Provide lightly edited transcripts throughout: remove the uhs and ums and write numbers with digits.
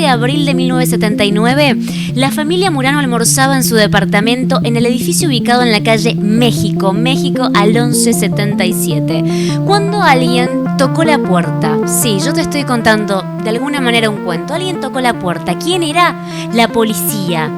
Abril de 1979, la familia Murano almorzaba en su departamento en el edificio ubicado en la calle México al 1177, cuando alguien tocó la puerta. Sí, yo te estoy contando de alguna manera un cuento. Alguien tocó la puerta. ¿Quién era? La policía.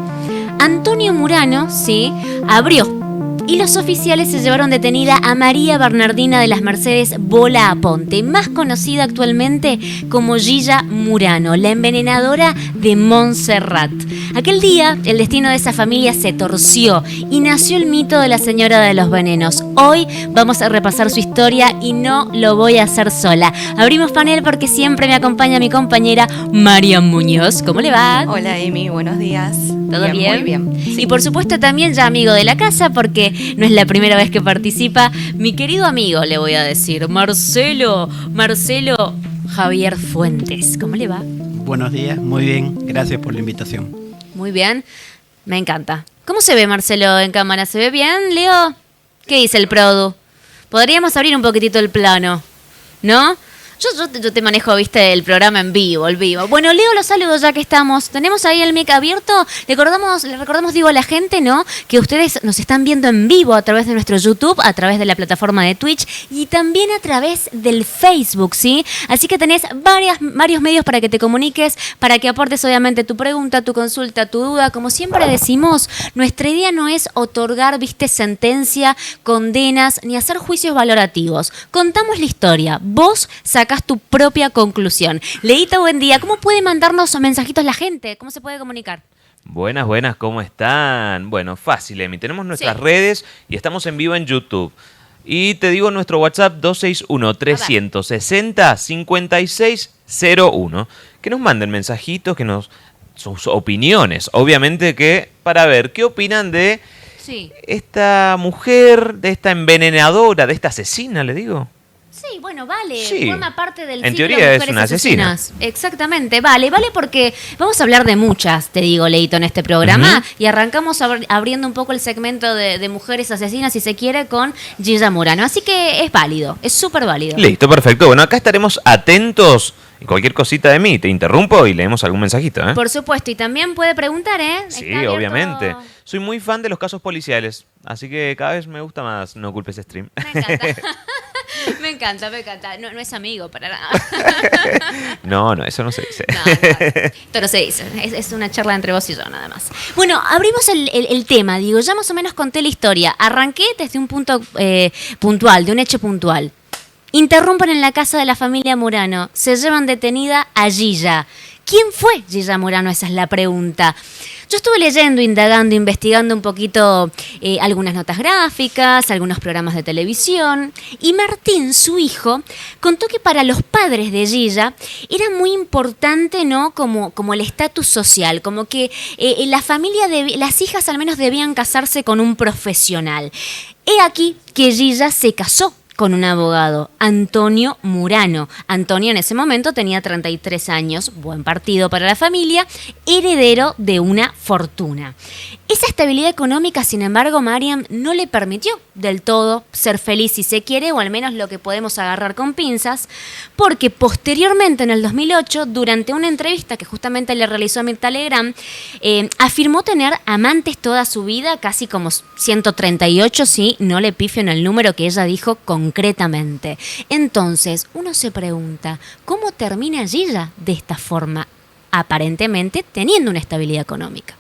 Antonio Murano, sí, abrió. Y los oficiales se llevaron detenida a María Bernardina de las Mercedes Bola Aponte, más conocida actualmente como Gilla Murano, la envenenadora de Montserrat. Aquel día, el destino de esa familia se torció y nació el mito de la señora de los venenos. Hoy vamos a repasar su historia y no lo voy a hacer sola. Abrimos panel porque siempre me acompaña mi compañera Marian Muñoz. ¿Cómo le va? Hola, Emi, buenos días. ¿Todo bien? Muy bien. Sí. Y por supuesto también ya amigo de la casa, porque no es la primera vez que participa, mi querido amigo, le voy a decir, Marcelo Javier Fuentes. ¿Cómo le va? Buenos días, muy bien, gracias por la invitación. Muy bien, me encanta. ¿Cómo se ve Marcelo en cámara? ¿Se ve bien, Leo? ¿Qué dice el produ? Podríamos abrir un poquitito el plano, ¿no? Yo te manejo, viste, el programa en vivo. Bueno, Leo, los saludos ya que estamos. Tenemos ahí el mic abierto. Le recordamos, digo, a la gente, ¿no? Que ustedes nos están viendo en vivo a través de nuestro YouTube, a través de la plataforma de Twitch y también a través del Facebook, ¿sí? Así que tenés varios medios para que te comuniques, para que aportes, obviamente, tu pregunta, tu consulta, tu duda. Como siempre decimos, nuestra idea no es otorgar, viste, sentencia, condenas, ni hacer juicios valorativos. Contamos la historia. Vos sacás tu propia conclusión. Leito, buen día. ¿Cómo puede mandarnos mensajitos la gente? ¿Cómo se puede comunicar? Buenas, ¿cómo están? Bueno, fácil, Emi. Tenemos nuestras redes y estamos en vivo en YouTube. Y te digo nuestro WhatsApp 261-360-5601. Que nos manden mensajitos, sus opiniones. Obviamente que para ver qué opinan de esta mujer, de esta envenenadora, de esta asesina, le digo. Sí, bueno, vale, sí. Forma parte del en ciclo teoría de es mujeres una asesina. asesinas. Exactamente, vale porque vamos a hablar de muchas, te digo, Leito, en este programa, y arrancamos abriendo un poco el segmento de mujeres asesinas, si se quiere, con Gilla Murano. Así que es válido, es súper válido. Listo, perfecto. Bueno, acá estaremos atentos. Y cualquier cosita de mí, te interrumpo y leemos algún mensajito, ¿eh? Por supuesto, y también puede preguntar, ¿eh? Sí, obviamente. Soy muy fan de los casos policiales, así que cada vez me gusta más No Culpes Stream. Me encanta. Me encanta. No es amigo para nada. No, eso no se dice. No, esto no se dice. Es una charla entre vos y yo, nada más. Bueno, abrimos el tema. Digo, ya más o menos conté la historia. Arranqué desde un punto puntual, de un hecho puntual. Interrumpen en la casa de la familia Murano. Se llevan detenida a Gilla. ¿Quién fue Gilla Murano? Esa es la pregunta. Yo estuve leyendo, indagando, investigando un poquito algunas notas gráficas, algunos programas de televisión, y Martín, su hijo, contó que para los padres de Gilla era muy importante, ¿no? Como el estatus social, como que la familia, las hijas al menos debían casarse con un profesional. He aquí que Gilla se casó con un abogado, Antonio Murano. Antonio en ese momento tenía 33 años, buen partido para la familia, heredero de una fortuna. Esa estabilidad económica, sin embargo, Mariam no le permitió del todo ser feliz si se quiere, o al menos lo que podemos agarrar con pinzas, porque posteriormente, en el 2008, durante una entrevista que justamente le realizó a Mirta Legrand, afirmó tener amantes toda su vida, casi como 138, si no le pifio en el número que ella dijo concretamente. Entonces, uno se pregunta, ¿cómo termina Gilla de esta forma, aparentemente teniendo una estabilidad económica?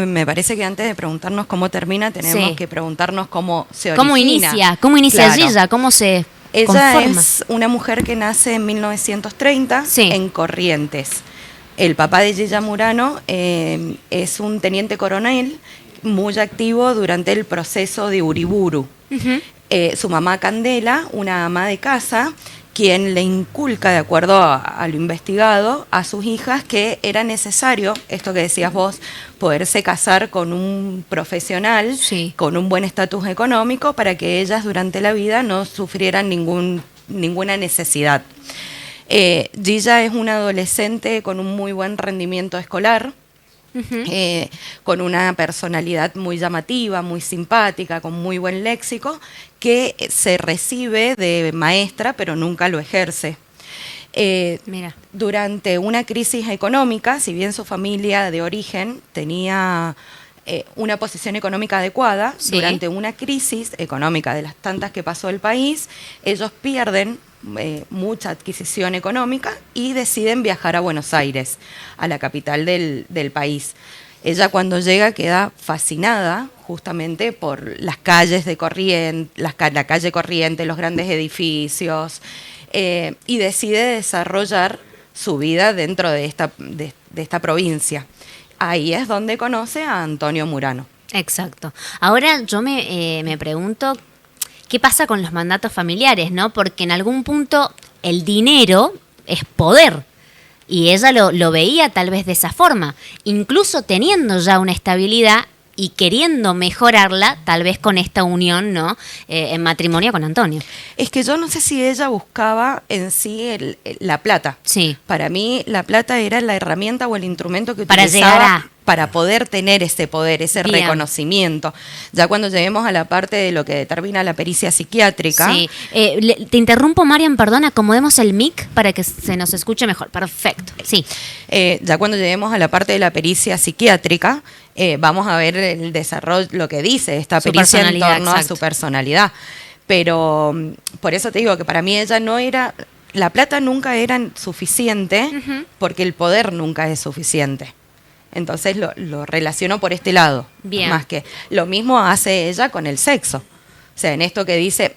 Me parece que antes de preguntarnos cómo termina, tenemos que preguntarnos cómo se origina. ¿Cómo inicia Claro. Gilla? ¿Cómo se Ella conforma? es una mujer que nace en 1930 Sí. en Corrientes. El papá de Gilla Murano es un teniente coronel muy activo durante el proceso de Uriburu. Ujú. Su mamá Candela, una ama de casa, quien le inculca, de acuerdo a lo investigado, a sus hijas que era necesario, esto que decías vos, poderse casar con un profesional, Sí. con un buen estatus económico, para que ellas durante la vida no sufrieran ninguna necesidad. Gilla es una adolescente con un muy buen rendimiento escolar, Ujú. con una personalidad muy llamativa, muy simpática, con muy buen léxico, que se recibe de maestra, pero nunca lo ejerce. Mira. Durante una crisis económica, si bien su familia de origen tenía una posición económica adecuada, Sí. durante una crisis económica de las tantas que pasó el país, ellos pierden mucha adquisición económica y deciden viajar a Buenos Aires, a la capital del país. Ella, cuando llega, queda fascinada justamente por las calles de Corrientes, la calle Corrientes, los grandes edificios, y decide desarrollar su vida dentro de esta provincia. Ahí es donde conoce a Antonio Murano. Exacto. Ahora yo me pregunto, ¿qué pasa con los mandatos familiares, no? Porque en algún punto el dinero es poder. Y ella lo veía tal vez de esa forma, incluso teniendo ya una estabilidad y queriendo mejorarla, tal vez con esta unión, ¿no? En matrimonio con Antonio. Es que yo no sé si ella buscaba en sí la plata. Sí. Para mí la plata era la herramienta o el instrumento que Para utilizaba llegar a... para poder tener ese poder, ese Bien. reconocimiento. Ya cuando lleguemos a la parte de lo que determina la pericia psiquiátrica, Sí. Te interrumpo, Mariam, perdón, acomodemos el mic para que se nos escuche mejor. Perfecto. Sí. ya cuando lleguemos a la parte de la pericia psiquiátrica, vamos a ver el desarrollo, lo que dice esta Su pericia en personalidad, torno a exacto. su personalidad. Pero por eso te digo que para mí ella no era, la plata nunca era suficiente, Ujú. porque el poder nunca es suficiente. Entonces lo relaciono por este lado. Bien. Más que lo mismo hace ella con el sexo. O sea, en esto que dice,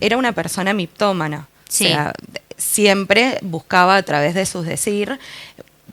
era una persona miptómana. Sí. O sea, siempre buscaba a través de sus decir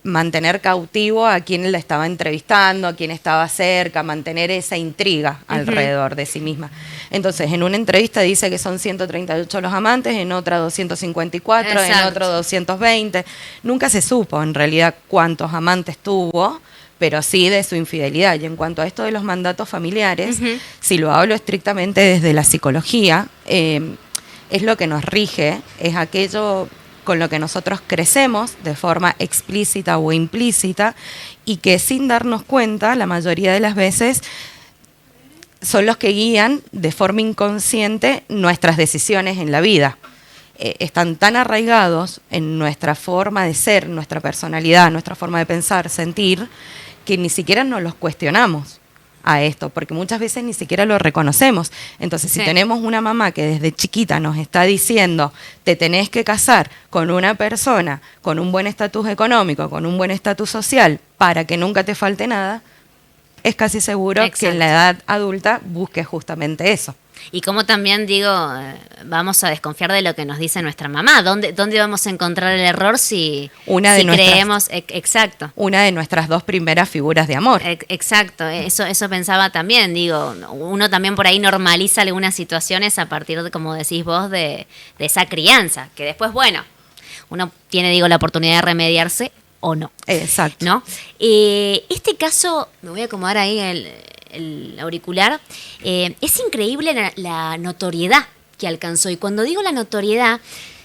mantener cautivo a quien la estaba entrevistando, a quien estaba cerca, mantener esa intriga alrededor de sí misma. Entonces, en una entrevista dice que son 138 los amantes, en otra 254, en Exacto. otro 220. Nunca se supo en realidad cuántos amantes tuvo, pero sí de su infidelidad. Y en cuanto a esto de los mandatos familiares, Ujú. si lo hablo estrictamente desde la psicología, es lo que nos rige, es aquello con lo que nosotros crecemos de forma explícita o implícita, y que sin darnos cuenta, la mayoría de las veces, son los que guían de forma inconsciente nuestras decisiones en la vida. Están tan arraigados en nuestra forma de ser, nuestra personalidad, nuestra forma de pensar, sentir, que ni siquiera nos los cuestionamos a esto, porque muchas veces ni siquiera lo reconocemos. Entonces, si Sí. tenemos una mamá que desde chiquita nos está diciendo, te tenés que casar con una persona con un buen estatus económico, con un buen estatus social, para que nunca te falte nada, es casi seguro que Exacto. en la edad adulta busques justamente eso. Y como también digo, vamos a desconfiar de lo que nos dice nuestra mamá. ¿Dónde vamos a encontrar el error si, Una de si nuestras- creemos? Exacto. Una de nuestras dos primeras figuras de amor. Exacto, eso pensaba también, digo, uno también por ahí normaliza algunas situaciones a partir de, como decís vos, de esa crianza, que después, bueno, uno tiene, digo, la oportunidad de remediarse o no, Exacto. ¿no? Este caso, me voy a acomodar ahí el auricular, es increíble la notoriedad que alcanzó. Y cuando digo la notoriedad,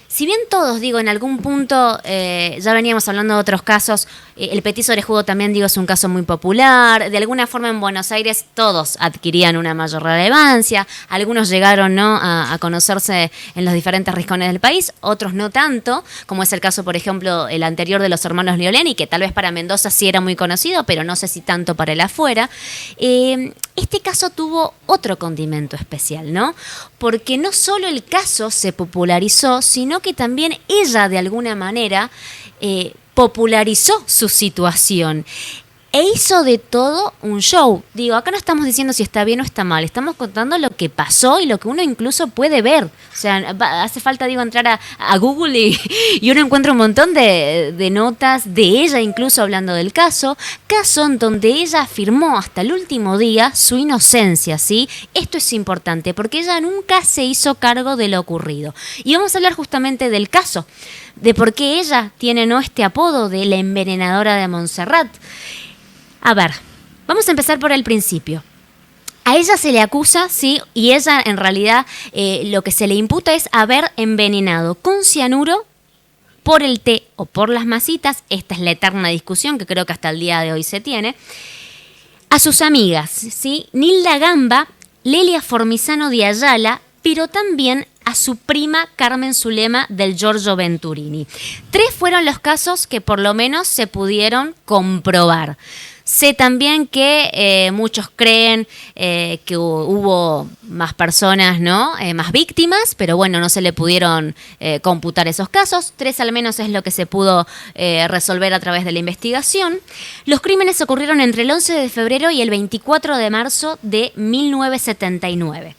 si bien todos, digo, en algún punto, ya veníamos hablando de otros casos, el petiso orejudo también, digo, es un caso muy popular, de alguna forma en Buenos Aires todos adquirían una mayor relevancia, algunos llegaron, ¿no?, a conocerse en los diferentes rincones del país, otros no tanto, como es el caso, por ejemplo, el anterior de los hermanos Lioleni, que tal vez para Mendoza sí era muy conocido, pero no sé si tanto para el afuera. Este caso tuvo otro condimento especial, ¿no? Porque no solo el caso se popularizó, sino que también ella, de alguna manera, popularizó su situación e hizo de todo un show. Digo, acá no estamos diciendo si está bien o está mal, estamos contando lo que pasó y lo que uno incluso puede ver. O sea, hace falta, digo, entrar a Google y uno encuentra un montón de notas de ella incluso hablando del caso en donde ella afirmó hasta el último día su inocencia, ¿sí? Esto es importante porque ella nunca se hizo cargo de lo ocurrido. Y vamos a hablar justamente del caso, de por qué ella tiene, ¿no?, este apodo de la envenenadora de Montserrat. A ver, vamos a empezar por el principio. A ella se le acusa, sí, y ella en realidad lo que se le imputa es haber envenenado con cianuro por el té o por las masitas, esta es la eterna discusión que creo que hasta el día de hoy se tiene, a sus amigas, ¿sí? Nilda Gamba, Lelia Formizano de Ayala, pero también a su prima Carmen Zulema del Giorgio Venturini. 3 fueron los casos que por lo menos se pudieron comprobar. Sé también que muchos creen que hubo más personas, ¿no? Más víctimas, pero bueno, no se le pudieron computar esos casos. 3 al menos es lo que se pudo resolver a través de la investigación. Los crímenes ocurrieron entre el 11 de febrero y el 24 de marzo de 1979.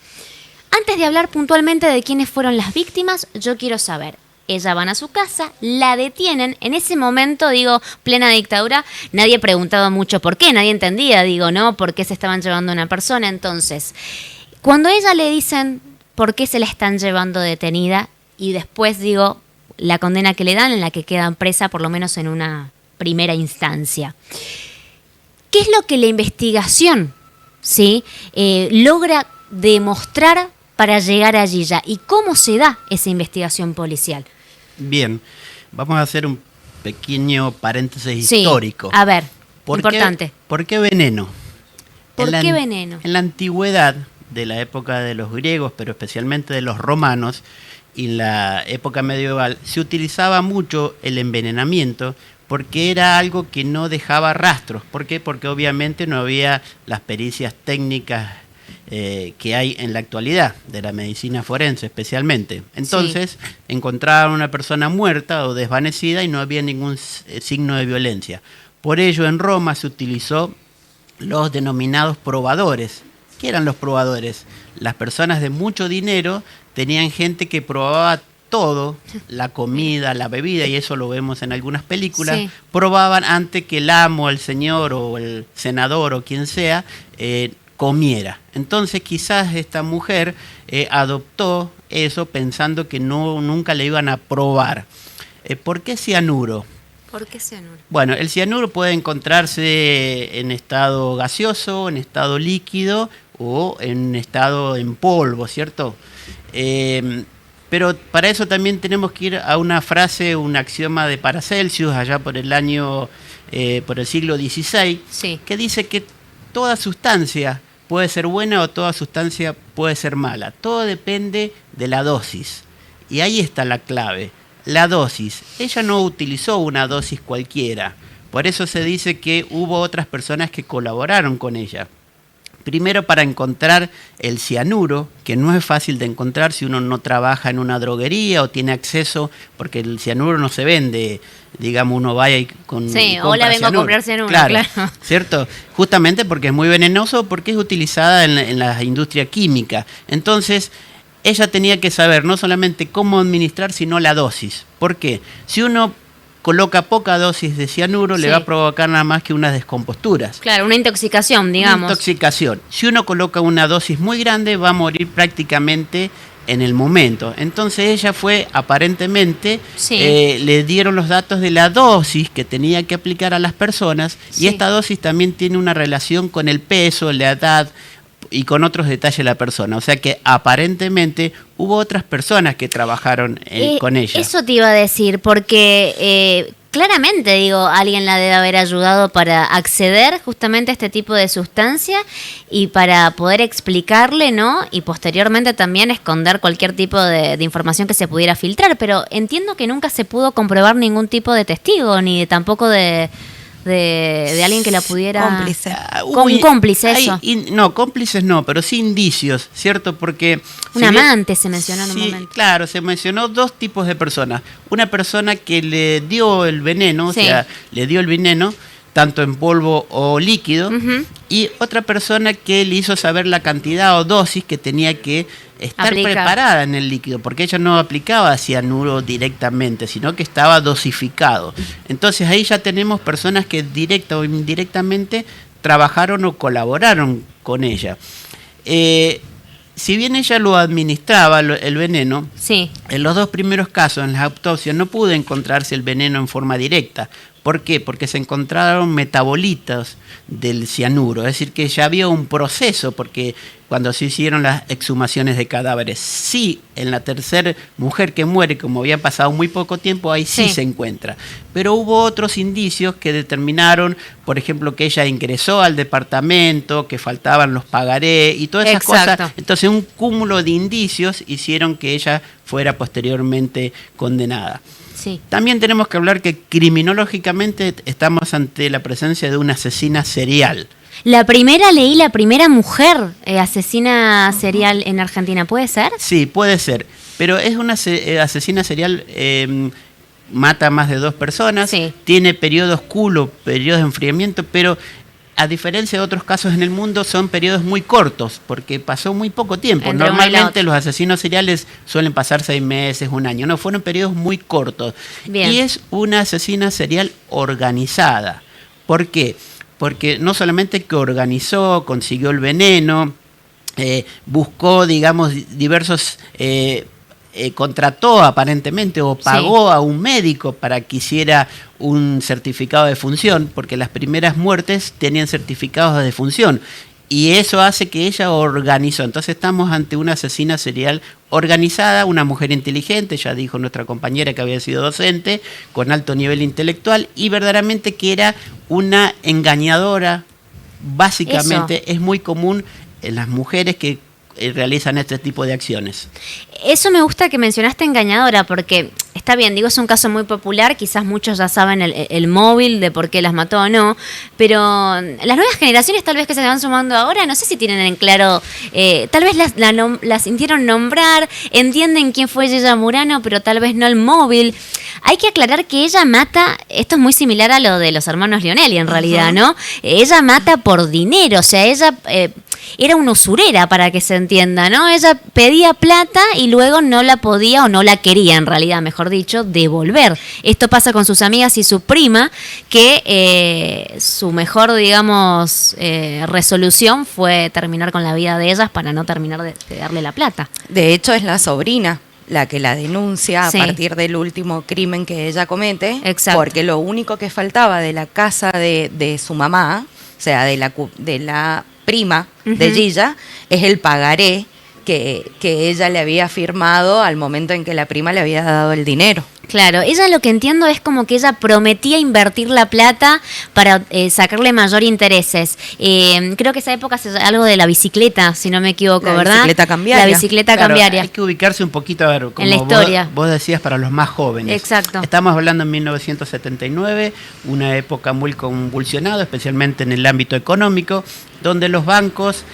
Antes de hablar puntualmente de quiénes fueron las víctimas, yo quiero saber. Ella van a su casa, la detienen. En ese momento, digo, plena dictadura, nadie preguntaba mucho por qué, nadie entendía, digo, ¿no?, por qué se estaban llevando a una persona. Entonces, cuando a ella le dicen por qué se la están llevando detenida y después, digo, la condena que le dan, en la que quedan presa por lo menos en una primera instancia. ¿Qué es lo que la investigación, ¿sí?, logra demostrar para llegar allí ya? ¿Y cómo se da esa investigación policial? Bien, vamos a hacer un pequeño paréntesis histórico. A ver, importante. ¿Por qué veneno? ¿Por qué veneno? En la antigüedad, de la época de los griegos, pero especialmente de los romanos, y en la época medieval, se utilizaba mucho el envenenamiento porque era algo que no dejaba rastros. ¿Por qué? Porque obviamente no había las pericias técnicas que hay en la actualidad, de la medicina forense especialmente. Entonces, encontraban una persona muerta o desvanecida y no había ningún signo de violencia. Por ello, en Roma se utilizó los denominados probadores. ¿Qué eran los probadores? Las personas de mucho dinero tenían gente que probaba todo, la comida, la bebida, y eso lo vemos en algunas películas, probaban antes que el amo, el señor o el senador o quien sea, comiera. Entonces quizás esta mujer adoptó eso pensando que nunca le iban a probar. ¿Por qué cianuro? ¿Por qué cianuro? Bueno, el cianuro puede encontrarse en estado gaseoso, en estado líquido o en estado en polvo, ¿cierto? Pero para eso también tenemos que ir a una frase, un axioma de Paracelsus, allá por el siglo XVI, que dice que toda sustancia puede ser buena o toda sustancia puede ser mala. Todo depende de la dosis. Y ahí está la clave. La dosis. Ella no utilizó una dosis cualquiera. Por eso se dice que hubo otras personas que colaboraron con ella. Primero, para encontrar el cianuro, que no es fácil de encontrar si uno no trabaja en una droguería o tiene acceso, porque el cianuro no se vende, digamos, uno vaya y hola, vengo a comprar cianuro, claro. ¿Cierto? Justamente porque es muy venenoso, porque es utilizada en la industria química. Entonces, ella tenía que saber no solamente cómo administrar, sino la dosis. ¿Por qué? Si uno coloca poca dosis de cianuro, le va a provocar nada más que unas descomposturas. Claro, una intoxicación, digamos. Una intoxicación. Si uno coloca una dosis muy grande, va a morir prácticamente en el momento. Entonces ella fue, aparentemente, le dieron los datos de la dosis que tenía que aplicar a las personas, y esta dosis también tiene una relación con el peso, la edad. y con otros detalles de la persona. O sea que aparentemente hubo otras personas que trabajaron con ella. Eso te iba a decir, porque claramente, digo, alguien la debe haber ayudado para acceder justamente a este tipo de sustancia y para poder explicarle, ¿no? Y posteriormente también esconder cualquier tipo de información que se pudiera filtrar. Pero entiendo que nunca se pudo comprobar ningún tipo de testigo, ni tampoco de alguien que la pudiera... Cómplice. Un cómplice, eso. No, cómplices no, pero sí indicios, ¿cierto? Porque... Un amante se mencionó en un momento. Claro, se mencionó dos tipos de personas. Una persona que le dio el veneno, o sea, le dio el veneno, tanto en polvo o líquido, y otra persona que le hizo saber la cantidad o dosis que tenía que estar preparada en el líquido, porque ella no aplicaba cianuro directamente, sino que estaba dosificado. Entonces ahí ya tenemos personas que directa o indirectamente trabajaron o colaboraron con ella. Si bien ella lo administraba, el veneno, en los dos primeros casos, en las autopsias, no pudo encontrarse el veneno en forma directa. ¿Por qué? Porque se encontraron metabolitos del cianuro, es decir, que ya había un proceso, porque cuando se hicieron las exhumaciones de cadáveres, sí, en la tercera mujer que muere, como había pasado muy poco tiempo, ahí sí se encuentra. Pero hubo otros indicios que determinaron, por ejemplo, que ella ingresó al departamento, que faltaban los pagarés y todas esas cosas. Entonces, un cúmulo de indicios hicieron que ella fuera posteriormente condenada. También tenemos que hablar que criminológicamente estamos ante la presencia de una asesina serial. La primera mujer asesina serial en Argentina, ¿puede ser? Sí, puede ser, pero es una asesina serial, mata a más de 2 personas, tiene periodos periodos de enfriamiento, pero a diferencia de otros casos en el mundo, son periodos muy cortos, porque pasó muy poco tiempo. Normalmente los asesinos seriales suelen pasar 6 meses, 1 año. No, fueron periodos muy cortos. Y es una asesina serial organizada. ¿Por qué? Porque no solamente que organizó, consiguió el veneno, buscó, digamos, diversos... contrató aparentemente o pagó a un médico para que hiciera un certificado de defunción, porque las primeras muertes tenían certificados de defunción, y eso hace que ella organizó. Entonces estamos ante una asesina serial organizada, una mujer inteligente, ya dijo nuestra compañera que había sido docente, con alto nivel intelectual, y verdaderamente que era una engañadora. Básicamente es muy común en las mujeres que realizan este tipo de acciones. Eso me gusta que mencionaste engañadora, porque está bien, digo, es un caso muy popular, quizás muchos ya saben el móvil de por qué las mató o no, pero las nuevas generaciones tal vez que se van sumando ahora, no sé si tienen en claro, tal vez las sintieron nombrar, entienden quién fue Yella Murano, pero tal vez no el móvil. Hay que aclarar que ella mata, esto es muy similar a lo de los hermanos Lionelli en realidad, ¿no? Ella mata por dinero, o sea, ella... era una usurera, para que se entienda, ¿no? Ella pedía plata y luego no la podía, o no la quería en realidad, mejor dicho, devolver. Esto pasa con sus amigas y su prima, que su mejor, digamos, resolución fue terminar con la vida de ellas para no terminar de darle la plata. De hecho, es la sobrina la que la denuncia a partir del último crimen que ella comete. Exacto. Porque lo único que faltaba de la casa de su mamá, o sea, de la prima de Yella, es el pagaré que ella le había firmado al momento en que la prima le había dado el dinero. Claro, ella, lo que entiendo es como que ella prometía invertir la plata para sacarle mayor intereses. Creo que esa época es algo de la bicicleta, si no me equivoco, ¿verdad? La bicicleta cambiaria. La bicicleta cambiaria. Hay que ubicarse un poquito, a ver, como en la historia. Vos decías, para los más jóvenes. Exacto. Estamos hablando en 1979, una época muy convulsionada, especialmente en el ámbito económico, donde los bancos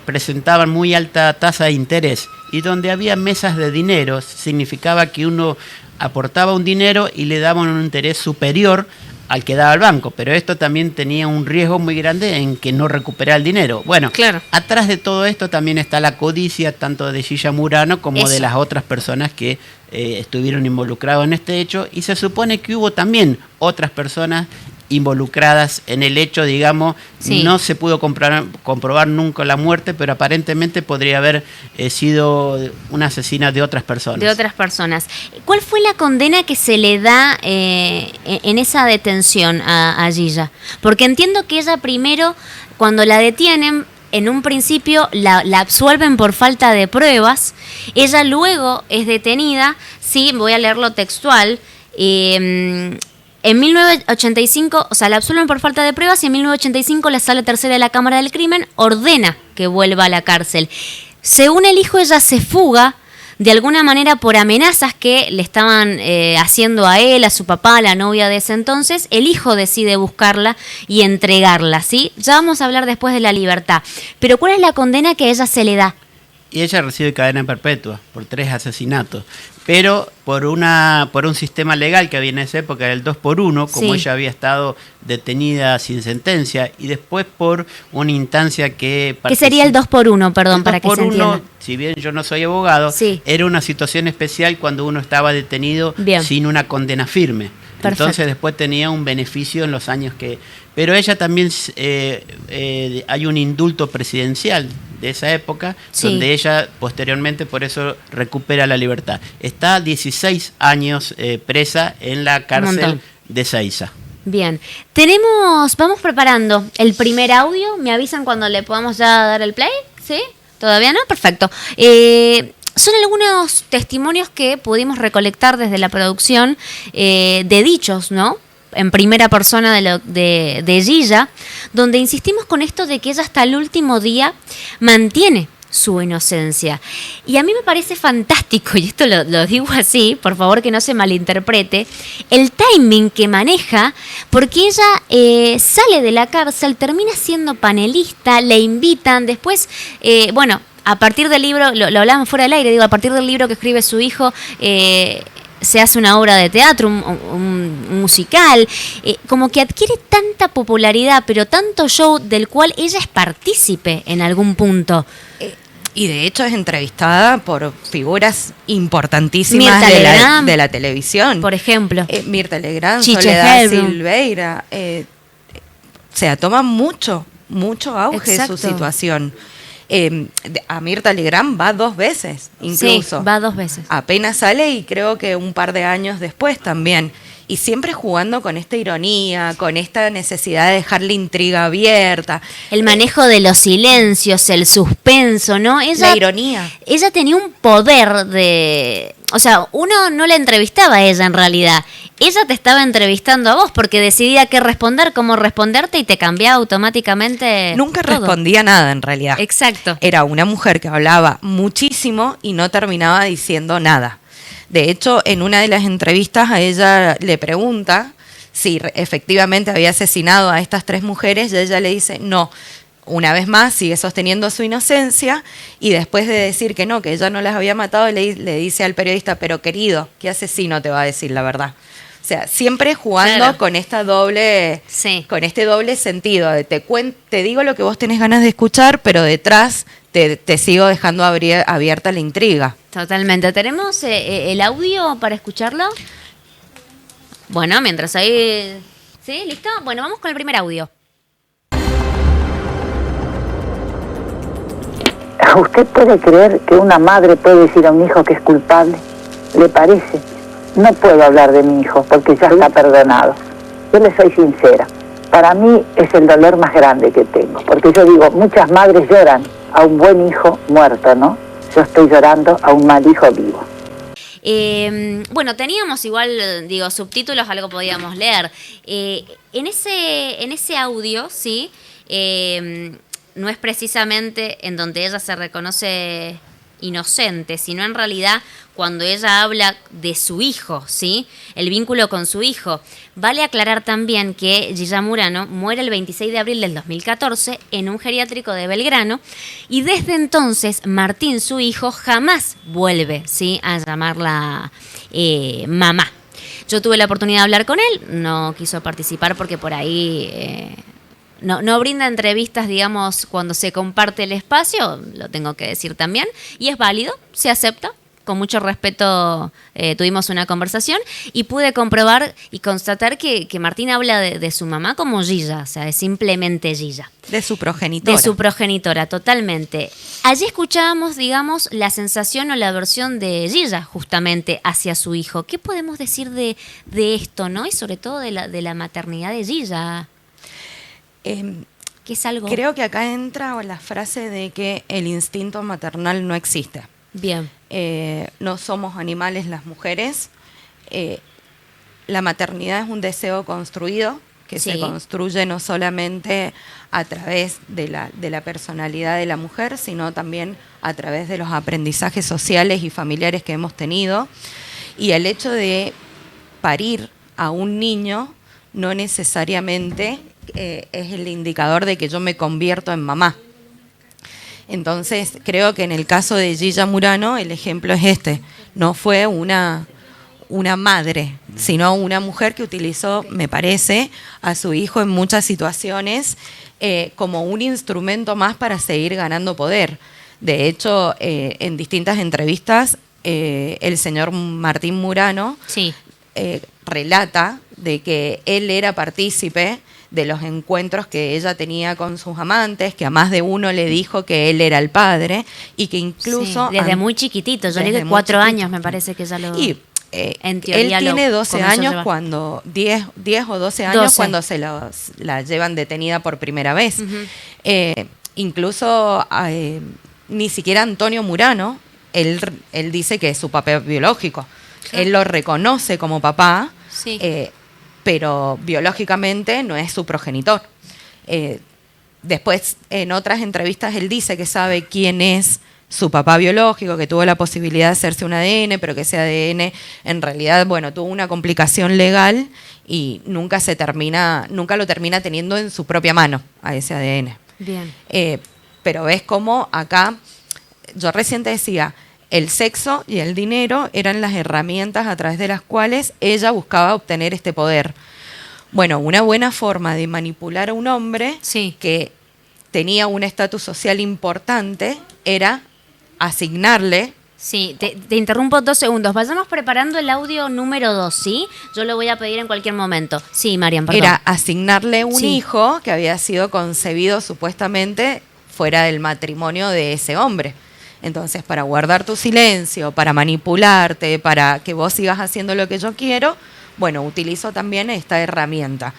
presentaban muy alta tasa de interés y donde había mesas de dinero. Significaba que uno aportaba un dinero y le daban un interés superior al que daba el banco, pero esto también tenía un riesgo muy grande en que no recuperara el dinero. Bueno, atrás de todo esto también está la codicia, tanto de Yella Murano como de las otras personas que estuvieron involucradas en este hecho, y se supone que hubo también otras personas involucradas en el hecho, digamos. No se pudo comprobar nunca la muerte, pero aparentemente podría haber sido una asesina de otras personas. De otras personas. ¿Cuál fue la condena que se le da en esa detención a Yella? Porque entiendo que ella primero, cuando la detienen, en un principio la absuelven por falta de pruebas. Ella luego es detenida, sí, voy a leerlo textual. En 1985, o sea, la absuelven por falta de pruebas y en 1985 la Sala Tercera de la Cámara del Crimen ordena que vuelva a la cárcel. Según el hijo, ella se fuga de alguna manera por amenazas que le estaban haciendo a él, a su papá, a la novia de ese entonces. El hijo decide buscarla y entregarla, ¿sí? Ya vamos a hablar después de la libertad. Pero ¿cuál es la condena que a ella se le da? Y ella recibe cadena perpetua por 3 asesinatos. Pero por un sistema legal que había en esa época, del 2x1, como Sí. ella había estado detenida sin sentencia, y después por una instancia que... ¿Qué sería el 2x1, perdón, El para que 2 se por entienda? 1, si bien yo no soy abogado, Sí. era una situación especial cuando uno estaba detenido Bien. sin una condena firme. Perfecto. Entonces después tenía un beneficio en los años que... Pero ella también, hay un indulto presidencial de esa época, Sí. donde ella posteriormente por eso recupera la libertad. Está 16 años presa en la cárcel montón. de Ezeiza. Bien, vamos preparando el primer audio, me avisan cuando le podamos ya dar el play, ¿sí? ¿Todavía no? Perfecto. Son algunos testimonios que pudimos recolectar desde la producción de dichos, ¿no? En primera persona de Gilla, donde insistimos con esto de que ella hasta el último día mantiene su inocencia. Y a mí me parece fantástico, y esto lo digo así, por favor que no se malinterprete, el timing que maneja, porque ella sale de la cárcel, termina siendo panelista, le invitan, después, a partir del libro, lo hablábamos fuera del aire, digo, a partir del libro que escribe su hijo, se hace una obra de teatro, un musical, como que adquiere tanta popularidad, pero tanto show del cual ella es partícipe en algún punto. Y de hecho es entrevistada por figuras importantísimas Mirta Legrand, de la televisión. Por ejemplo. Mirta Legrand, Chiche Soledad Helbrum. Silveira. O sea, toma mucho auge Exacto. su situación. A Mirta Legrand va 2 veces, incluso. Sí, va 2 veces. Apenas sale y creo que un par de años después también. Y siempre jugando con esta ironía, con esta necesidad de dejar la intriga abierta. El manejo de los silencios, el suspenso, ¿no? La ironía. Ella tenía un poder de... O sea, uno no la entrevistaba a ella en realidad. Ella te estaba entrevistando a vos porque decidía qué responder, cómo responderte y te cambiaba automáticamente. Nunca todo. respondía nada en realidad. Exacto. Era una mujer que hablaba muchísimo y no terminaba diciendo nada. De hecho, en una de las entrevistas a ella le pregunta si efectivamente había asesinado a estas 3 mujeres y ella le dice no. Una vez más sigue sosteniendo su inocencia y después de decir que no, que ella no las había matado, le dice al periodista, pero querido, ¿qué asesino te va a decir la verdad? O sea, siempre jugando Claro. con esta doble, Sí. con este doble sentido de te digo lo que vos tenés ganas de escuchar, pero detrás te sigo dejando abierta la intriga. Totalmente. ¿Tenemos el audio para escucharlo? Bueno, mientras ahí... ¿Sí? ¿Listo? Bueno, vamos con el primer audio. ¿Usted puede creer que una madre puede decir a un hijo que es culpable? ¿Le parece? No puedo hablar de mi hijo porque ya está perdonado. Yo le soy sincera. Para mí es el dolor más grande que tengo. Porque yo digo, muchas madres lloran a un buen hijo muerto, ¿no? Yo estoy llorando a un mal hijo vivo. Bueno, teníamos igual, digo, subtítulos, algo podíamos leer. En ese audio, ¿sí? No es precisamente en donde ella se reconoce inocente, sino en realidad cuando ella habla de su hijo, ¿sí? El vínculo con su hijo. Vale aclarar también que Gilla Murano muere el 26 de abril del 2014 en un geriátrico de Belgrano y desde entonces Martín, su hijo, jamás vuelve, ¿sí? A llamarla mamá. Yo tuve la oportunidad de hablar con él, no quiso participar porque por ahí... No brinda entrevistas, digamos, cuando se comparte el espacio, lo tengo que decir también, y es válido, se acepta, con mucho respeto tuvimos una conversación y pude comprobar y constatar que Martín habla de su mamá como Gilla, o sea, es simplemente Gilla. De su progenitora. De su progenitora, totalmente. Allí escuchábamos, digamos, la sensación o la versión de Gilla justamente hacia su hijo. ¿Qué podemos decir de esto, no? Y sobre todo de la maternidad de Gilla. Que es algo... Creo que acá entra la frase de que el instinto maternal no existe. Bien. No somos animales las mujeres. La maternidad es un deseo construido, que se construye no solamente a través de la personalidad de la mujer, sino también a través de los aprendizajes sociales y familiares que hemos tenido. Y el hecho de parir a un niño no necesariamente es el indicador de que yo me convierto en mamá. Entonces, creo que en el caso de Gilla Murano, el ejemplo es este. No fue una madre, sino una mujer que utilizó, me parece, a su hijo en muchas situaciones como un instrumento más para seguir ganando poder. De hecho, en distintas entrevistas, el señor Martín Murano relata de que él era partícipe de los encuentros que ella tenía con sus amantes, que a más de uno le dijo que él era el padre, y que incluso... desde muy chiquitito, yo le dije 4 años, me parece que ya lo... En teoría él tiene 12 años cuando 10 o 12 años 12. Cuando la llevan detenida por primera vez. Incluso ni siquiera Antonio Murano, él dice que es su papá biológico. Claro. Él lo reconoce como papá, pero biológicamente no es su progenitor. Después, en otras entrevistas, él dice que sabe quién es su papá biológico, que tuvo la posibilidad de hacerse un ADN, pero que ese ADN en realidad, tuvo una complicación legal y nunca lo termina teniendo en su propia mano a ese ADN. Bien. Pero ves cómo acá, yo recién te decía, el sexo y el dinero eran las herramientas a través de las cuales ella buscaba obtener este poder. Bueno, una buena forma de manipular a un hombre que tenía un estatus social importante era asignarle... Sí, te interrumpo 2 segundos. Vayamos preparando el audio número 2, ¿sí? Yo lo voy a pedir en cualquier momento. Sí, Marian, perdón. Era asignarle un hijo que había sido concebido supuestamente fuera del matrimonio de ese hombre. Entonces, para guardar tu silencio, para manipularte, para que vos sigas haciendo lo que yo quiero, utilizo también esta herramienta.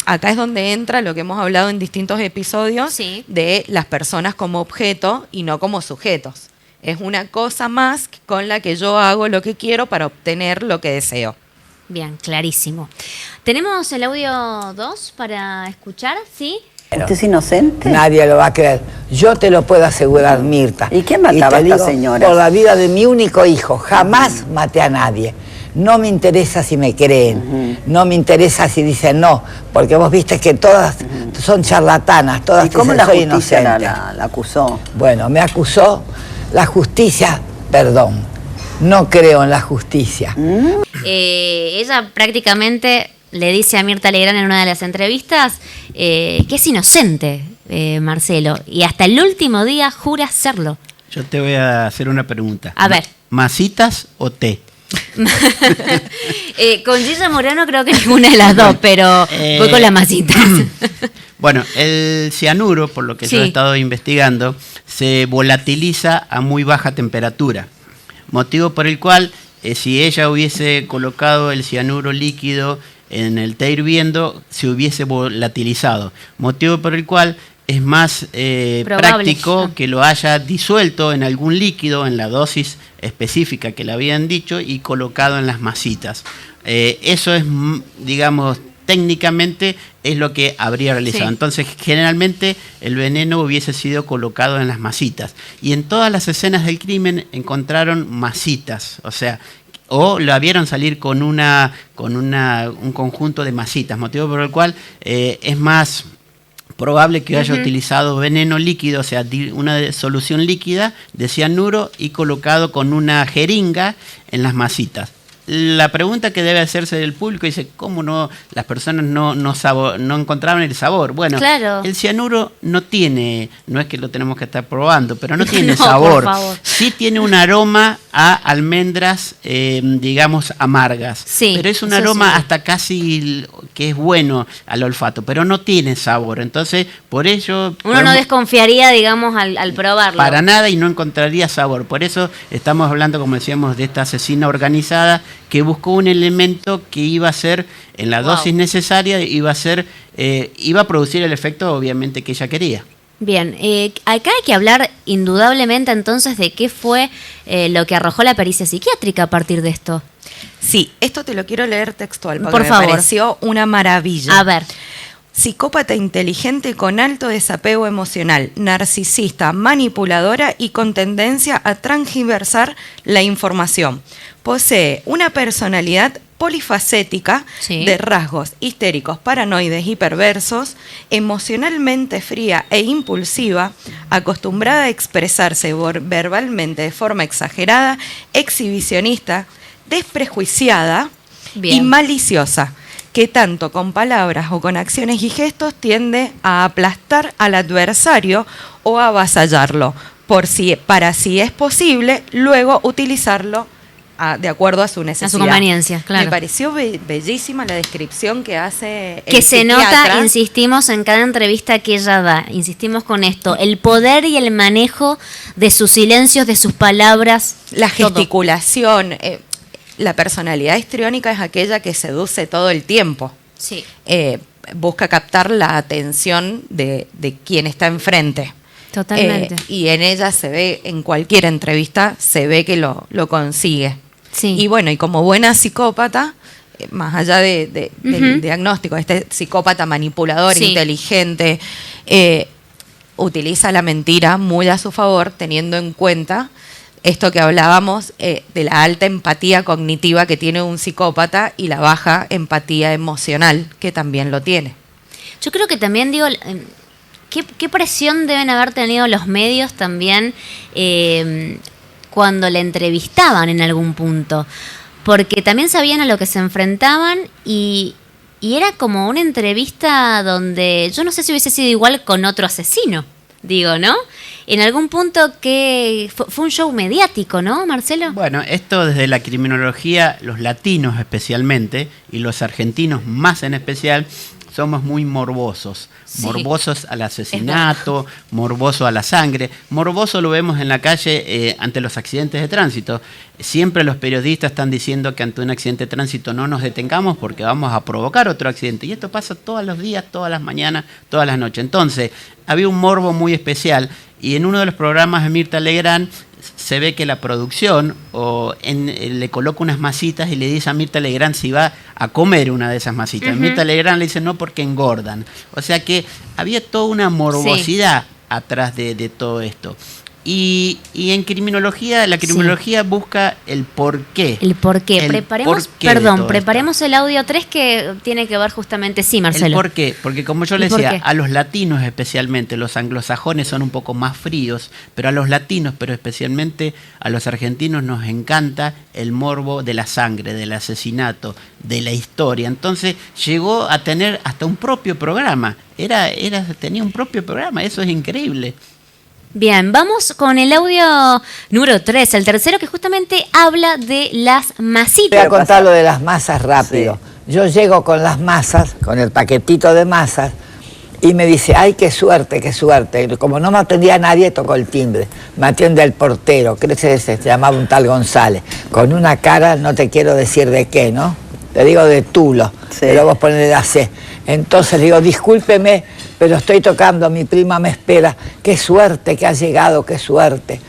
Acá es donde entra lo que hemos hablado en distintos episodios de las personas como objeto y no como sujetos. Es una cosa más con la que yo hago lo que quiero para obtener lo que deseo. Bien, clarísimo. ¿Tenemos el audio 2 para escuchar? ¿Sí? ¿Usted es inocente? Nadie lo va a creer. Yo te lo puedo asegurar, Mirta. ¿Y quién mataba a esta señora? Por la vida de mi único hijo. Jamás maté a nadie. No me interesa si me creen. No me interesa si dicen no. Porque vos viste que todas son charlatanas. Todas ¿Y cómo la soy justicia inocente. la acusó? Bueno, me acusó la justicia. Perdón. No creo en la justicia. Ella prácticamente le dice a Mirta Legrand en una de las entrevistas que es inocente, Marcelo, y hasta el último día jura serlo. Yo te voy a hacer una pregunta. A ver. ¿Masitas o té? Con Gilla Murano creo que ninguna de las dos, pero voy con las masitas. Bueno, el cianuro, por lo que yo he estado investigando, se volatiliza a muy baja temperatura, motivo por el cual si ella hubiese colocado el cianuro líquido en el té hirviendo, se hubiese volatilizado, motivo por el cual es más práctico que lo haya disuelto en algún líquido en la dosis específica que le habían dicho y colocado en las masitas. Eso es, digamos, técnicamente es lo que habría realizado. Entonces, generalmente el veneno hubiese sido colocado en las masitas. Y en todas las escenas del crimen encontraron masitas, o lo vieron salir con un conjunto de masitas, motivo por el cual es más probable que haya utilizado veneno líquido, una solución líquida de cianuro y colocado con una jeringa en las masitas. La pregunta que debe hacerse del público dice, ¿cómo no las personas no encontraron el sabor? Bueno, claro. El cianuro no es que lo tenemos que estar probando, pero no tiene sabor. Por favor. Sí tiene un aroma a almendras, digamos, amargas. Sí, pero es un aroma hasta casi que es bueno al olfato, pero no tiene sabor. Entonces, por ello... Uno no desconfiaría, digamos, al probarlo. Para nada, y no encontraría sabor. Por eso estamos hablando, como decíamos, de esta asesina organizada que buscó un elemento que iba a ser, en la dosis necesaria, iba a producir el efecto obviamente que ella quería. Bien, acá hay que hablar indudablemente entonces de qué fue lo que arrojó la pericia psiquiátrica a partir de esto. Sí, esto te lo quiero leer textual porque Por favor. me pareció una maravilla. A ver. Psicópata inteligente con alto desapego emocional, narcisista, manipuladora y con tendencia a transgiversar la información. Posee una personalidad polifacética de rasgos histéricos, paranoides y perversos, emocionalmente fría e impulsiva, acostumbrada a expresarse verbalmente de forma exagerada, exhibicionista, desprejuiciada y maliciosa, que tanto con palabras o con acciones y gestos tiende a aplastar al adversario o a avasallarlo, para si es posible, luego utilizarlo de acuerdo a su necesidad. A su conveniencia, claro. Me pareció bellísima la descripción que hace el que se psiquiatra. nota, insistimos en cada entrevista que ella da, insistimos con esto, el poder y el manejo de sus silencios, de sus palabras. La gesticulación, la personalidad histriónica es aquella que seduce todo el tiempo. Sí. Busca captar la atención de quien está enfrente. Totalmente. Y en ella se ve, en cualquier entrevista, se ve que lo consigue. Sí. Y bueno, y como buena psicópata, más allá del diagnóstico, este psicópata manipulador, inteligente, utiliza la mentira muy a su favor, teniendo en cuenta esto que hablábamos de la alta empatía cognitiva que tiene un psicópata y la baja empatía emocional que también lo tiene. Yo creo que también, digo, ¿qué presión deben haber tenido los medios también cuando le entrevistaban en algún punto? Porque también sabían a lo que se enfrentaban y era como una entrevista donde yo no sé si hubiese sido igual con otro asesino, digo, ¿no? En algún punto que fue un show mediático, ¿no, Marcelo? Bueno, esto desde la criminología, los latinos especialmente, y los argentinos más en especial, somos muy morbosos. Sí. Morbosos al asesinato, morboso a la sangre. Morboso lo vemos en la calle ante los accidentes de tránsito. Siempre los periodistas están diciendo que ante un accidente de tránsito no nos detengamos porque vamos a provocar otro accidente. Y esto pasa todos los días, todas las mañanas, todas las noches. Entonces, había un morbo muy especial. Y en uno de los programas de Mirta Legrand se ve que la producción le coloca unas masitas y le dice a Mirta Legrand si va a comer una de esas masitas. Mirta Legrand le dice no porque engordan. O sea que había toda una morbosidad atrás de todo esto. Y en criminología, la criminología busca el porqué. El porqué. Preparemos el audio 3 que tiene que ver justamente, sí, Marcelo. El porqué, porque como yo le decía, a los latinos especialmente, los anglosajones son un poco más fríos, pero a los latinos, pero especialmente a los argentinos nos encanta el morbo de la sangre, del asesinato, de la historia. Entonces llegó a tener hasta un propio programa. Tenía un propio programa, eso es increíble. Bien, vamos con el audio número 3, el tercero, que justamente habla de las masitas. Voy a contar lo de las masas rápido. Sí. Yo llego con las masas, con el paquetito de masas, y me dice, ay, qué suerte, qué suerte. Como no me atendía nadie, tocó el timbre. Me atiende el portero, creo que se llamaba un tal González, con una cara, no te quiero decir de qué, ¿no? Te digo de Tulo, pero vos ponés la C. Entonces le digo, discúlpeme, pero estoy tocando, mi prima me espera. Qué suerte que ha llegado, qué suerte.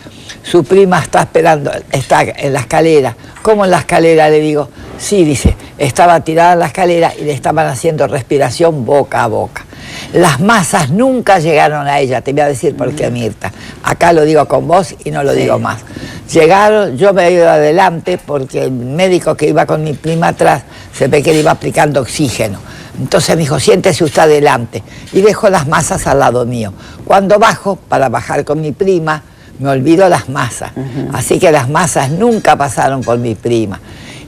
Su prima está esperando, está en la escalera. ¿Cómo en la escalera? Le digo, sí, dice, estaba tirada en la escalera y le estaban haciendo respiración boca a boca. Las masas nunca llegaron a ella, te voy a decir por qué, Mirta. Acá lo digo con vos y no lo digo más. Llegaron, yo me he ido adelante porque el médico que iba con mi prima atrás se ve que le iba aplicando oxígeno. Entonces me dijo, siéntese usted adelante. Y dejó las masas al lado mío. Cuando bajo, para bajar con mi prima, me olvido las masas. Así que las masas nunca pasaron por mi prima.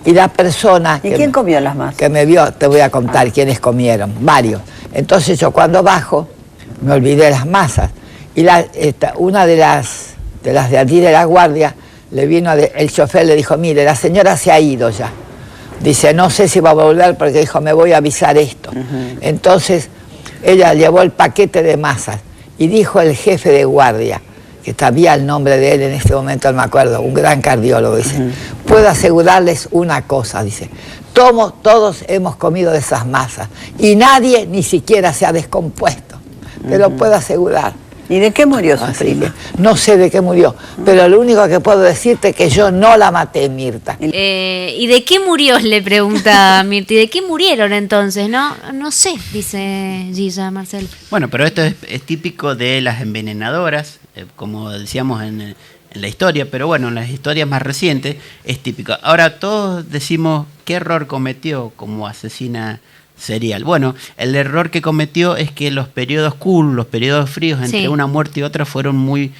Y la persona... ¿Y quién comió las masas? Que me vio, te voy a contar quiénes comieron, varios. Entonces yo cuando bajo, me olvidé las masas. Y una de las de allí de la guardia, le vino el chofer, le dijo, mire, la señora se ha ido ya. Dice, no sé si va a volver porque dijo, me voy a avisar esto. Entonces, ella llevó el paquete de masas y dijo el jefe de guardia, que sabía el nombre de él en este momento, no me acuerdo, un gran cardiólogo, dice, puedo asegurarles una cosa, dice. Todos hemos comido de esas masas y nadie ni siquiera se ha descompuesto. Te lo puedo asegurar. ¿Y de qué murió su prima? No sé de qué murió, pero lo único que puedo decirte es que yo no la maté, Mirta. ¿Y de qué murió? Le pregunta Mirta. ¿Y de qué murieron entonces? No sé, dice Gilla, Marcel. Bueno, pero esto es típico de las envenenadoras, como decíamos en la historia, pero bueno, en las historias más recientes es típico. Ahora todos decimos qué error cometió como asesina serial. Bueno, el error que cometió es que los periodos cool, los periodos fríos entre una muerte y otra fueron muy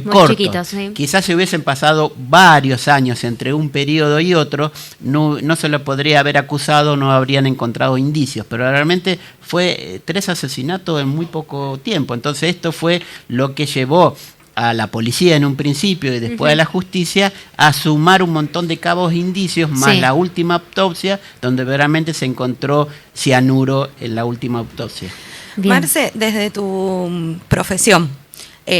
cortos. Chiquitos, sí. Quizás si hubiesen pasado varios años entre un periodo y otro, no se lo podría haber acusado, no habrían encontrado indicios, pero realmente fue 3 asesinatos en muy poco tiempo. Entonces esto fue lo que llevó a la policía en un principio y después a la justicia a sumar un montón de cabos indicios más la última autopsia donde verdaderamente se encontró cianuro en la última autopsia. Bien. Marce, desde tu profesión,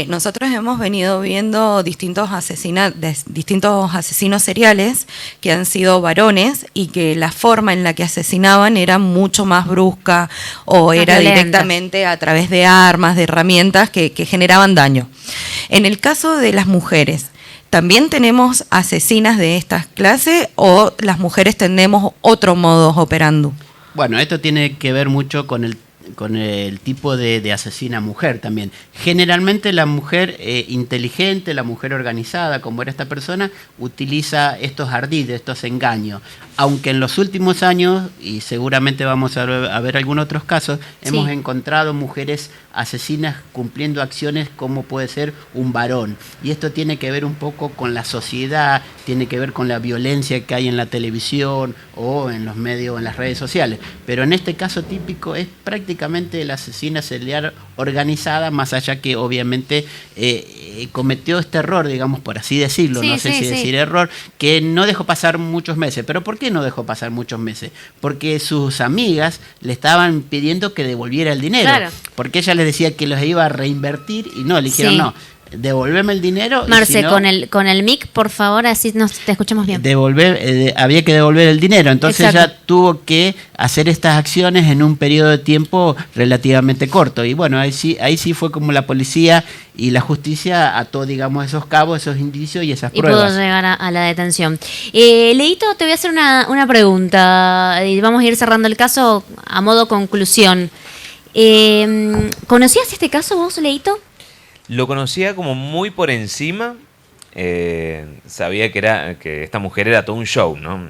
nosotros hemos venido viendo distintos asesinos seriales que han sido varones y que la forma en la que asesinaban era mucho más brusca o era directamente a través de armas, de herramientas que generaban daño. En el caso de las mujeres, ¿también tenemos asesinas de estas clases o las mujeres tenemos otro modus operandi? Bueno, esto tiene que ver mucho con el tipo de asesina mujer también. Generalmente la mujer inteligente, la mujer organizada, como era esta persona, utiliza estos ardides, estos engaños. Aunque en los últimos años, y seguramente vamos a ver algunos otros casos, hemos encontrado mujeres asesinas cumpliendo acciones como puede ser un varón. Y esto tiene que ver un poco con la sociedad, tiene que ver con la violencia que hay en la televisión o en los medios, en las redes sociales. Pero en este caso típico es prácticamente la asesina serial organizada, más allá que obviamente cometió este error, digamos, por así decirlo, no sé si decir error, que no dejó pasar muchos meses. ¿Pero por qué no dejó pasar muchos meses? Porque sus amigas le estaban pidiendo que devolviera el dinero, porque ella les decía que los iba a reinvertir y no, le dijeron no, devolverme el dinero. Marce, si no, con el mic, por favor, así te escuchamos bien. Había que devolver el dinero, entonces ella tuvo que hacer estas acciones en un periodo de tiempo relativamente corto. Y bueno, ahí sí fue como la policía y la justicia ató, digamos, esos cabos, esos indicios y esas pruebas. Y pudo llegar a la detención. Leito, te voy a hacer una pregunta. Y vamos a ir cerrando el caso a modo conclusión. ¿Conocías este caso vos, Leito? Lo conocía como muy por encima. Sabía que esta mujer era todo un show, ¿no?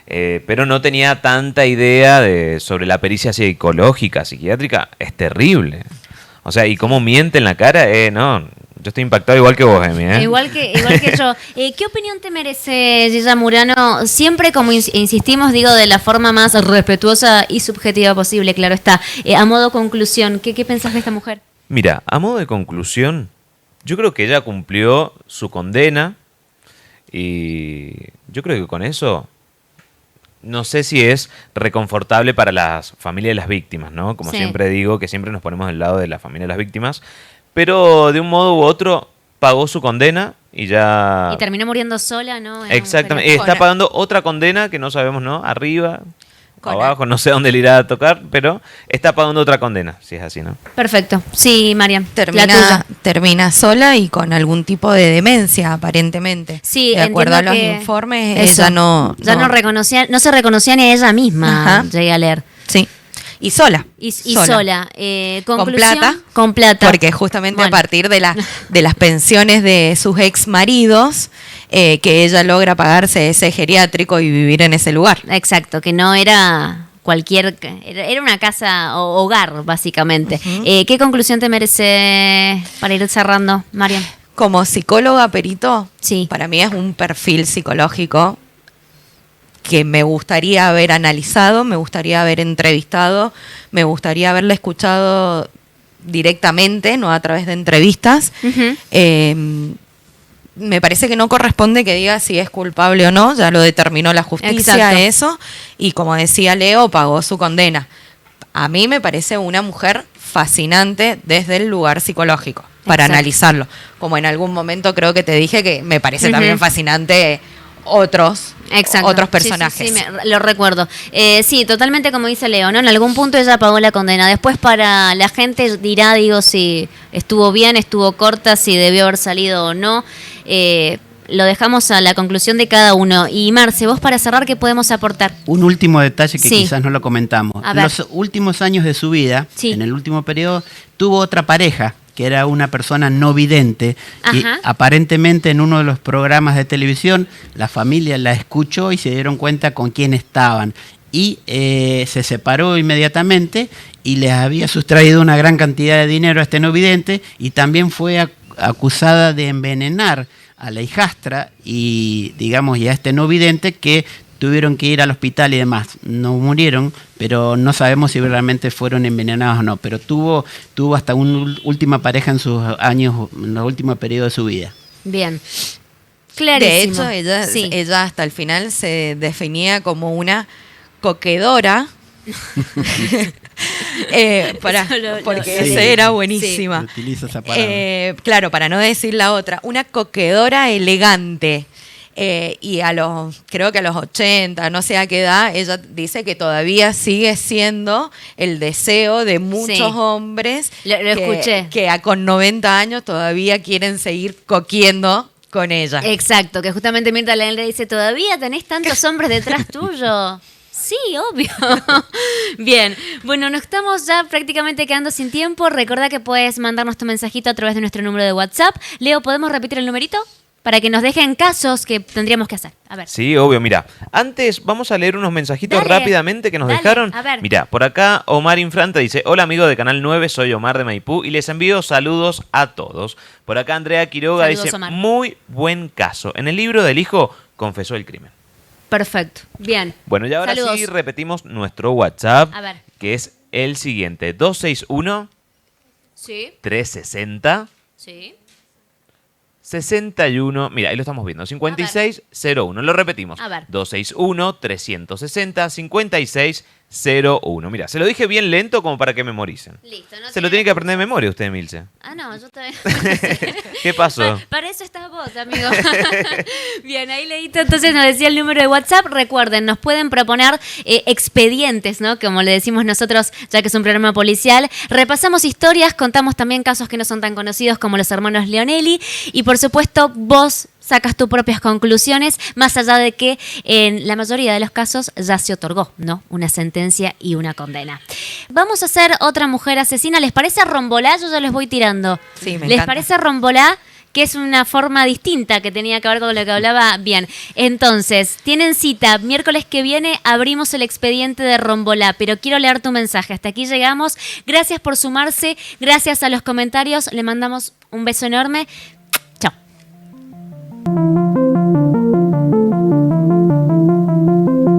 Pero no tenía tanta idea sobre la pericia psicológica, psiquiátrica. Es terrible. O sea, y cómo miente en la cara, no. Yo estoy impactado igual que vos, Emi, ¿eh? Igual que yo. ¿Qué opinión te merece, Gilla Murano? Siempre, como insistimos, digo, de la forma más respetuosa y subjetiva posible, claro está. A modo conclusión, ¿qué pensás de esta mujer? Mira, a modo de conclusión, yo creo que ella cumplió su condena y yo creo que con eso no sé si es reconfortable para las familias de las víctimas, ¿no? Como siempre digo, que siempre nos ponemos del lado de la familia de las víctimas, pero de un modo u otro pagó su condena y ya... Y terminó muriendo sola, ¿no? Exactamente, está pagando otra condena que no sabemos, ¿no? Arriba... abajo, no sé dónde le irá a tocar, pero está pagando otra condena, si es así, ¿no? Perfecto. Sí, Mariam. Termina sola y con algún tipo de demencia, aparentemente. Sí, de acuerdo a los informes, ella no se reconocía ni ella misma, llegué a leer. Sí. Y sola. Y sola. Con plata. Porque justamente a partir de las pensiones de sus ex maridos, que ella logra pagarse ese geriátrico y vivir en ese lugar. Exacto, que no era era una casa o hogar, básicamente. ¿Qué conclusión te merece para ir cerrando, Mariam? Como psicóloga perito, sí, para mí es un perfil psicológico que me gustaría haber analizado, me gustaría haber entrevistado, me gustaría haberla escuchado directamente, no a través de entrevistas. Me parece que no corresponde que diga si es culpable o no, ya lo determinó la justicia. Eso, y como decía Leo, pagó su condena. A mí me parece una mujer fascinante desde el lugar psicológico, para analizarlo. Como en algún momento creo que te dije que me parece también fascinante otros Exacto. personajes. Sí, lo recuerdo. Sí, totalmente como dice Leo, ¿no? En algún punto ella pagó la condena. Después para la gente dirá, digo, si estuvo bien, estuvo corta, si debió haber salido o no. Lo dejamos a la conclusión de cada uno. Y Marce, vos para cerrar, ¿qué podemos aportar? Un último detalle que Sí. quizás no lo comentamos. A ver. Los últimos años de su vida, Sí. en el último periodo, tuvo otra pareja, que era una persona no vidente. Y Ajá. aparentemente en uno de los programas de televisión, la familia la escuchó y se dieron cuenta con quién estaban. Y se separó inmediatamente y les había sustraído una gran cantidad de dinero a este no vidente, y también fue acusada de envenenar a la hijastra y, digamos, y a este no vidente, que tuvieron que ir al hospital y demás. No murieron, pero no sabemos si realmente fueron envenenados o no. Pero tuvo hasta una última pareja en sus años, en los últimos periodos de su vida. Bien. Clarísimo. De hecho, Sí. ella hasta el final se definía como una coquedora. Porque Sí. ese era buenísima. Utilizo esa palabra. Claro, para no decir la otra, una coquedora elegante. Y creo que a los 80, no sé a qué edad, ella dice que todavía sigue siendo el deseo de muchos Sí. hombres Lo escuché. que con 90 años todavía quieren seguir coquiendo con ella. Exacto, que justamente Mirta Legrand dice, ¿todavía tenés tantos hombres detrás tuyo? Sí, obvio. Bien, bueno, nos estamos ya prácticamente quedando sin tiempo. Recordá que puedes mandarnos tu mensajito a través de nuestro número de WhatsApp. Leo, ¿podemos repetir el numerito? Para que nos dejen casos que tendríamos que hacer. A ver. Sí, obvio, mira. Antes vamos a leer unos mensajitos Dale, rápidamente que nos dale, dejaron. a ver. Mira, por acá Omar Infranta dice, hola amigo de Canal 9, soy Omar de Maipú y les envío saludos a todos. Por acá Andrea Quiroga Saludos, dice, Omar. muy buen caso. En el libro del hijo confesó el crimen. Perfecto. Bien. Bueno, y ahora Saludos. sí repetimos nuestro WhatsApp, A ver. que es el siguiente, 261 Sí, 360 sí. 61, mira, ahí lo estamos viendo, 5601. Lo repetimos. A ver. 261 360 5601. Mira, se lo dije bien lento como para que memoricen. Listo. No Se lo tiene que aprender de memoria usted, Milce. Ah, no, yo también. ¿Qué pasó? Para eso estás vos, amigo. Bien, ahí leíste, entonces nos decía el número de WhatsApp. Recuerden, nos pueden proponer expedientes, ¿no? Como le decimos nosotros, ya que es un programa policial. Repasamos historias, contamos también casos que no son tan conocidos como los hermanos Leonelli. Y por supuesto, vos sacas tus propias conclusiones, más allá de que en la mayoría de los casos ya se otorgó, ¿no? Una sentencia y una condena. Vamos a hacer otra mujer asesina. ¿Les parece Rombolá? Yo ya les voy tirando. Sí, me ¿Les encanta. parece Rombolá? Que es una forma distinta que tenía que ver con lo que hablaba. Bien, entonces, tienen cita. Miércoles que viene abrimos el expediente de Rombolá, pero quiero leer tu mensaje. Hasta aquí llegamos. Gracias por sumarse. Gracias a los comentarios. Le mandamos un beso enorme. Chao.